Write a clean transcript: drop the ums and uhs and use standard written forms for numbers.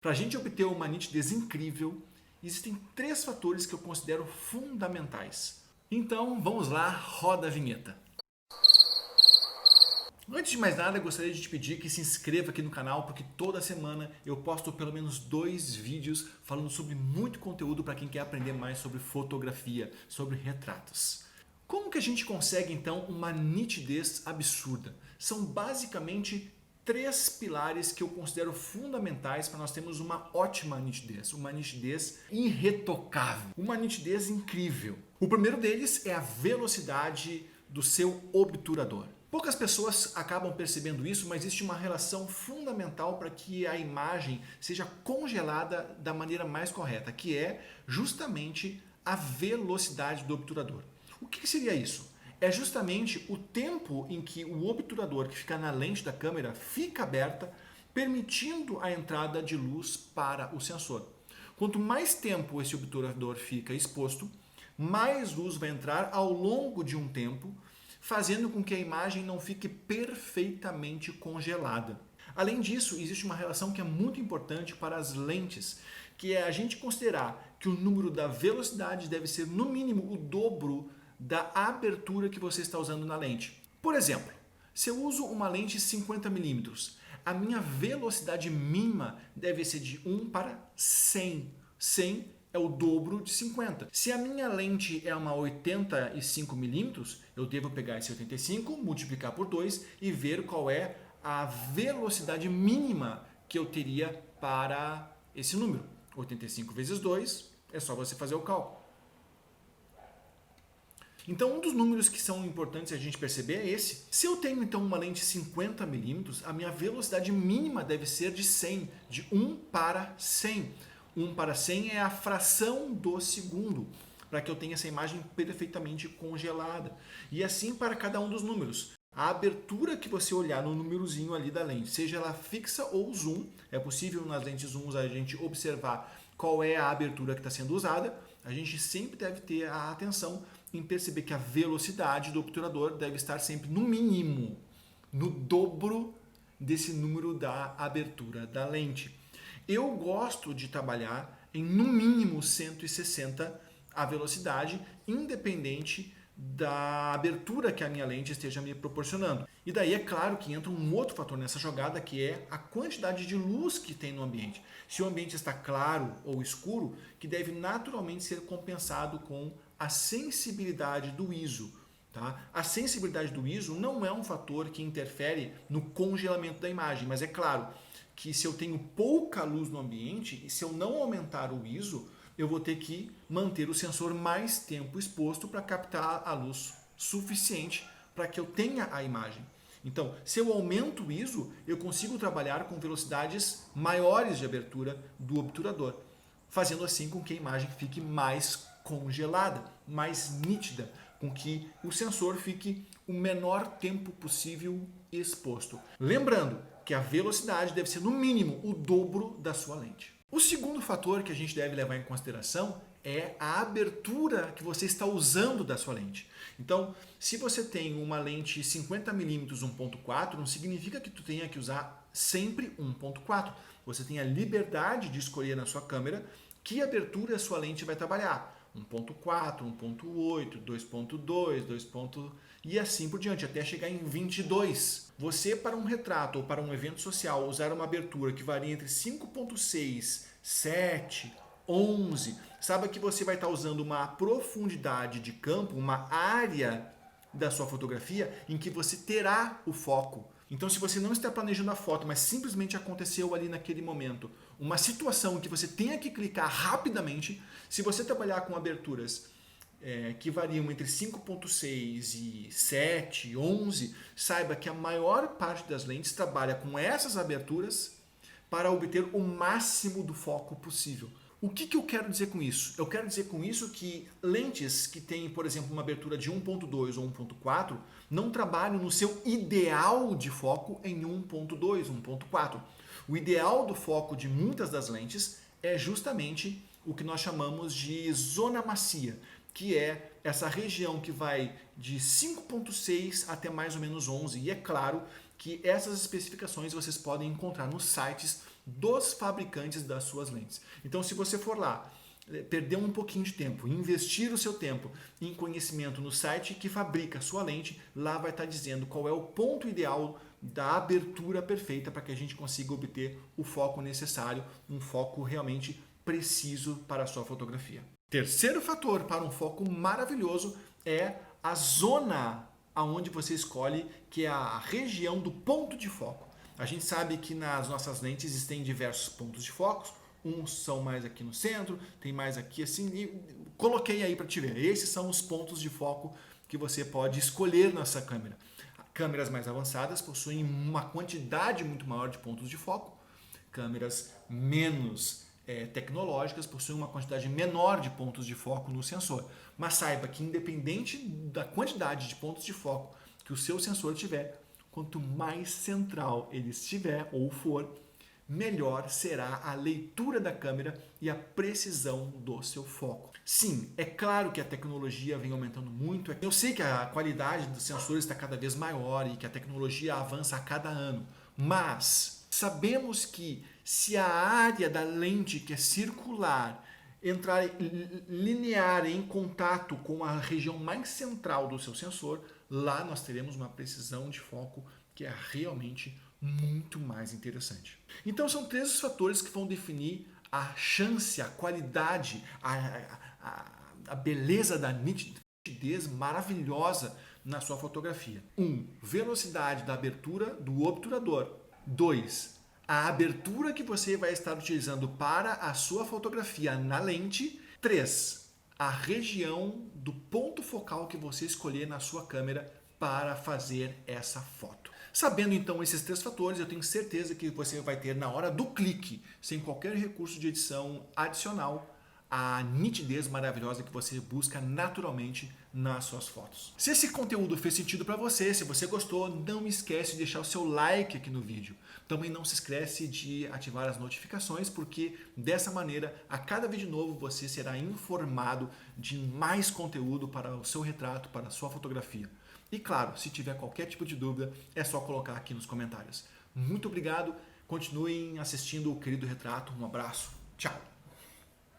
Para a gente obter uma nitidez incrível, existem 3 fatores que eu considero fundamentais. Então, vamos lá, roda a vinheta. Antes de mais nada, eu gostaria de te pedir que se inscreva aqui no canal, porque toda semana eu posto pelo menos 2 vídeos falando sobre muito conteúdo para quem quer aprender mais sobre fotografia, sobre retratos. Como que a gente consegue então uma nitidez absurda? São basicamente 3 pilares que eu considero fundamentais para nós termos uma ótima nitidez, uma nitidez irretocável, uma nitidez incrível. O primeiro deles é a velocidade do seu obturador. Poucas pessoas acabam percebendo isso, mas existe uma relação fundamental para que a imagem seja congelada da maneira mais correta, que é justamente a velocidade do obturador. O que seria isso? É justamente o tempo em que o obturador que fica na lente da câmera fica aberta, permitindo a entrada de luz para o sensor. Quanto mais tempo esse obturador fica exposto, mais luz vai entrar ao longo de um tempo, fazendo com que a imagem não fique perfeitamente congelada. Além disso, existe uma relação que é muito importante para as lentes, que é a gente considerar que o número da velocidade deve ser no mínimo o dobro da abertura que você está usando na lente. Por exemplo, se eu uso uma lente 50mm, a minha velocidade mínima deve ser de 1 para 100. 100 é o dobro de 50. Se a minha lente é uma 85mm, eu devo pegar esse 85, multiplicar por 2 e ver qual é a velocidade mínima que eu teria para esse número. 85 vezes 2, é só você fazer o cálculo. Então, um dos números que são importantes a gente perceber é esse. Se eu tenho então uma lente 50mm, a minha velocidade mínima deve ser de 100, de 1 para 100. 1 para 100 é a fração do segundo, para que eu tenha essa imagem perfeitamente congelada. E assim para cada um dos números. A abertura que você olhar no númerozinho ali da lente, seja ela fixa ou zoom, é possível nas lentes zooms a gente observar qual é a abertura que está sendo usada. A gente sempre deve ter a atenção em perceber que a velocidade do obturador deve estar sempre no mínimo, no dobro desse número da abertura da lente. Eu gosto de trabalhar em no mínimo 160 a velocidade, independente da abertura que a minha lente esteja me proporcionando. E daí é claro que entra um outro fator nessa jogada, que é a quantidade de luz que tem no ambiente. Se o ambiente está claro ou escuro, que deve naturalmente ser compensado com a sensibilidade do ISO. Tá? A sensibilidade do ISO não é um fator que interfere no congelamento da imagem, mas é claro que se eu tenho pouca luz no ambiente e se eu não aumentar o ISO, eu vou ter que manter o sensor mais tempo exposto para captar a luz suficiente para que eu tenha a imagem. Então, se eu aumento o ISO, eu consigo trabalhar com velocidades maiores de abertura do obturador, fazendo assim com que a imagem fique mais congelada, mais nítida, com que o sensor fique o menor tempo possível exposto. Lembrando que a velocidade deve ser no mínimo o dobro da sua lente. O segundo fator que a gente deve levar em consideração é a abertura que você está usando da sua lente. Então, se você tem uma lente 50mm 1.4, não significa que tu tenha que usar sempre 1.4. Você tem a liberdade de escolher na sua câmera que abertura a sua lente vai trabalhar. 1.4, 1.8, 2.2, 2. E assim por diante, até chegar em 22. Você, para um retrato ou para um evento social, usar uma abertura que varia entre 5.6, 7, 11, saiba que você vai estar usando uma profundidade de campo, uma área da sua fotografia em que você terá o foco. Então, se você não está planejando a foto, mas simplesmente aconteceu ali naquele momento uma situação em que você tenha que clicar rapidamente, se você trabalhar com aberturas que variam entre 5.6 e 7, 11, saiba que a maior parte das lentes trabalha com essas aberturas para obter o máximo do foco possível. O que eu quero dizer com isso? Eu quero dizer com isso que lentes que têm, por exemplo, uma abertura de 1.2 ou 1.4 não trabalham no seu ideal de foco em 1.2, 1.4. O ideal do foco de muitas das lentes é justamente o que nós chamamos de zona macia, que é essa região que vai de 5.6 até mais ou menos 11. E é claro que essas especificações vocês podem encontrar nos sites dos fabricantes das suas lentes. Então, se você for lá, perder um pouquinho de tempo, investir o seu tempo em conhecimento no site que fabrica a sua lente, lá vai estar dizendo qual é o ponto ideal da abertura perfeita para que a gente consiga obter o foco necessário, um foco realmente preciso para a sua fotografia. Terceiro fator para um foco maravilhoso é a zona aonde você escolhe, que é a região do ponto de foco. A gente sabe que nas nossas lentes existem diversos pontos de foco, uns são mais aqui no centro, tem mais aqui assim, e coloquei aí para te ver. Esses são os pontos de foco que você pode escolher nessa câmera. Câmeras mais avançadas possuem uma quantidade muito maior de pontos de foco, câmeras menos tecnológicas possuem uma quantidade menor de pontos de foco no sensor. Mas saiba que independente da quantidade de pontos de foco que o seu sensor tiver, quanto mais central ele estiver ou for, melhor será a leitura da câmera e a precisão do seu foco. Sim, é claro que a tecnologia vem aumentando muito. Eu sei que a qualidade dos sensores está cada vez maior e que a tecnologia avança a cada ano, mas sabemos que se a área da lente que é circular entrar linear em contato com a região mais central do seu sensor, lá nós teremos uma precisão de foco que é realmente muito mais interessante. Então são três os fatores que vão definir a chance, a qualidade, a beleza da nitidez maravilhosa na sua fotografia. 1. Velocidade da abertura do obturador. 2. A abertura que você vai estar utilizando para a sua fotografia na lente. 3. A região do ponto focal que você escolher na sua câmera para fazer essa foto. Sabendo então esses três fatores, eu tenho certeza que você vai ter na hora do clique, sem qualquer recurso de edição adicional, a nitidez maravilhosa que você busca naturalmente nas suas fotos. Se esse conteúdo fez sentido para você, se você gostou, não esquece de deixar o seu like aqui no vídeo. Também não se esquece de ativar as notificações, porque dessa maneira, a cada vídeo novo, você será informado de mais conteúdo para o seu retrato, para a sua fotografia. E claro, se tiver qualquer tipo de dúvida, é só colocar aqui nos comentários. Muito obrigado, continuem assistindo o Querido Retrato, um abraço, tchau!